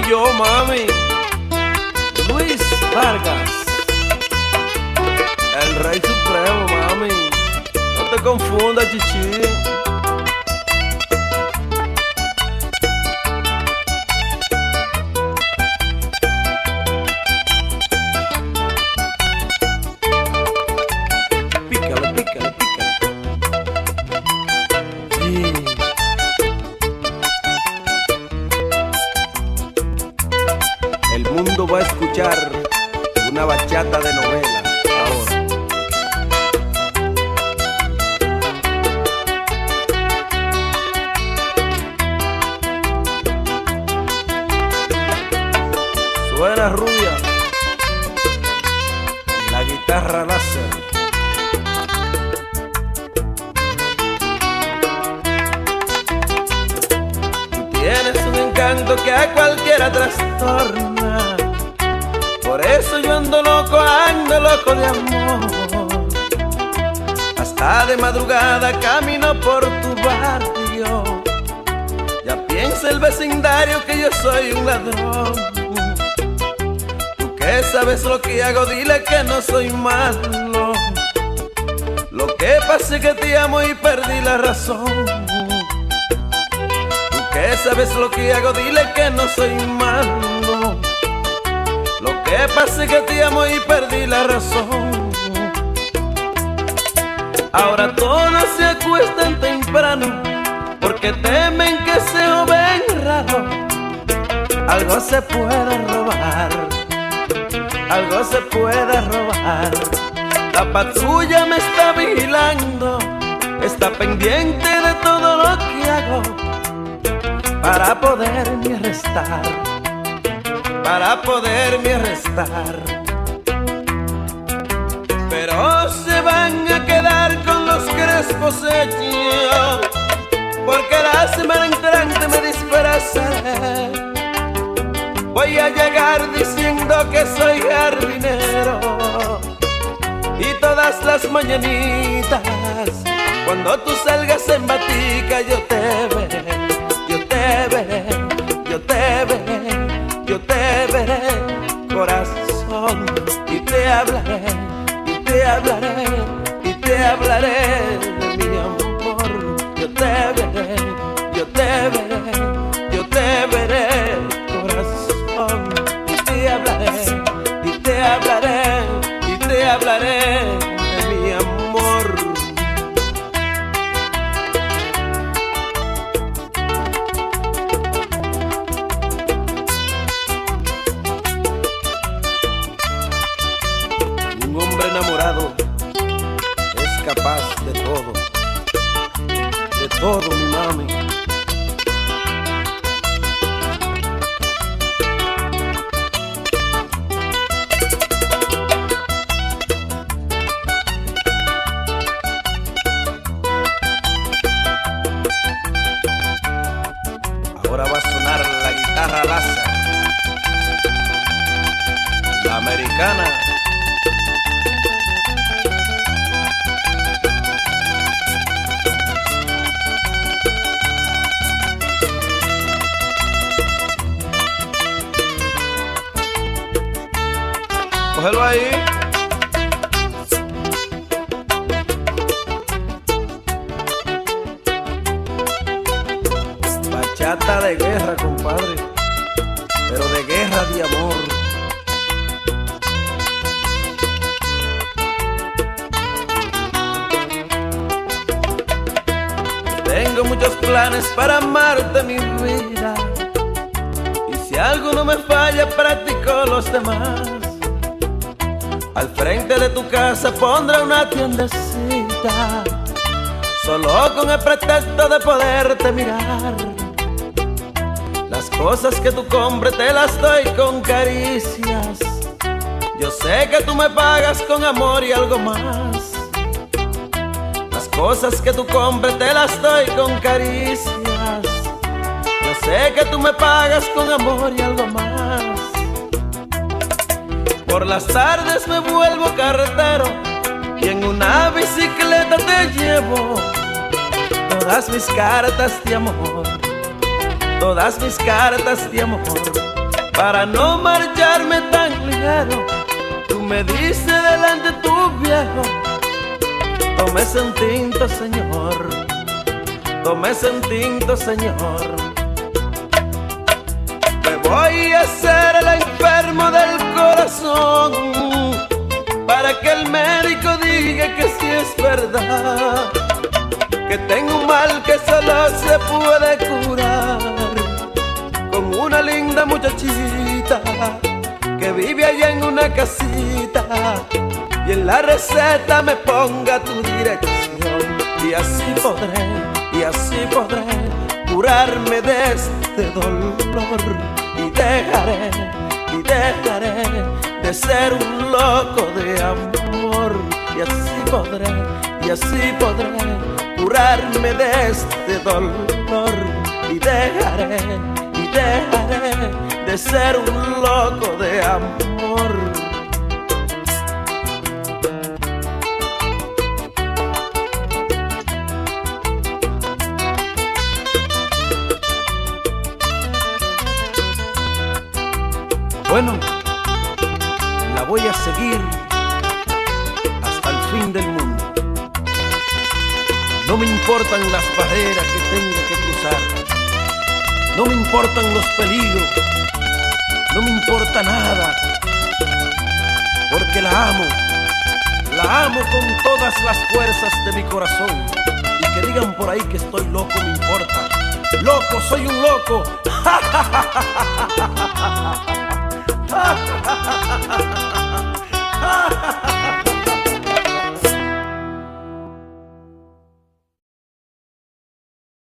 yo, mami. Luis Vargas, el rey supremo, mami. No te confundas, chichi. Pícale, pícale, pícale. Sí. El mundo va a escuchar una bachata de novela ahora. Suena rubia, la guitarra láser. Tú tienes un encanto que a cualquiera trastorna. Por eso yo ando loco de amor. Hasta de madrugada camino por tu barrio. Ya piensa el vecindario que yo soy un ladrón. Tú que sabes lo que hago, dile que no soy malo. Lo que pasa es que te amo y perdí la razón. Tú que sabes lo que hago, dile que no soy malo. Lo que pasa es que te amo y perdí la razón. Ahora todos se acuestan temprano porque temen que se joven raro. Algo se puede robar, algo se puede robar. La patrulla me está vigilando, está pendiente de todo lo que hago para poderme arrestar, para poderme arrestar. Pero se van a quedar con los crespos hechos, porque la semana entrante me disfrazaré. Voy a llegar diciendo que soy jardinero, y todas las mañanitas cuando tú salgas en batica yo te veré, yo te veré, yo te veré, yo te veré, corazón, y te hablaré, y te hablaré, y te hablaré de mi amor. Yo te veré, yo te veré, yo te veré, corazón, y te hablaré, y te hablaré, y te hablaré de mi amor. Un hombre enamorado es capaz de todo, mi mami. Ahora va a sonar la guitarra láser, la americana. Cógelo ahí. Bachata de guerra, compadre, pero de guerra de amor. Tengo muchos planes para amarte, mi vida, y si alguno me falla practico los demás. Al frente de tu casa pondré una tiendecita, solo con el pretexto de poderte mirar. Las cosas que tú compres te las doy con caricias. Yo sé que tú me pagas con amor y algo más. Las cosas que tú compres te las doy con caricias. Yo sé que tú me pagas con amor y algo más. Por las tardes me vuelvo carretero y en una bicicleta te llevo todas mis cartas de amor, todas mis cartas de amor. para no marcharme tan ligero. Tú me dices delante tu viejo, tómese un tinto, señor, tómese un tinto, señor. Me voy a hacer el enfermo del corazón, para que el médico diga que sí es verdad, que tengo un mal que solo se puede curar con una linda muchachita que vive allá en una casita, y en la receta me ponga tu dirección. Y así podré curarme de este dolor, y dejaré de ser un loco de amor. Y así podré curarme de este dolor, y dejaré de ser un loco de amor. Bueno, la voy a seguir hasta el fin del mundo. No me importan las barreras que tenga que cruzar, no me importan los peligros, no me importa nada, porque la amo con todas las fuerzas de mi corazón. Y que digan por ahí que estoy loco, me importa. Loco, soy un loco.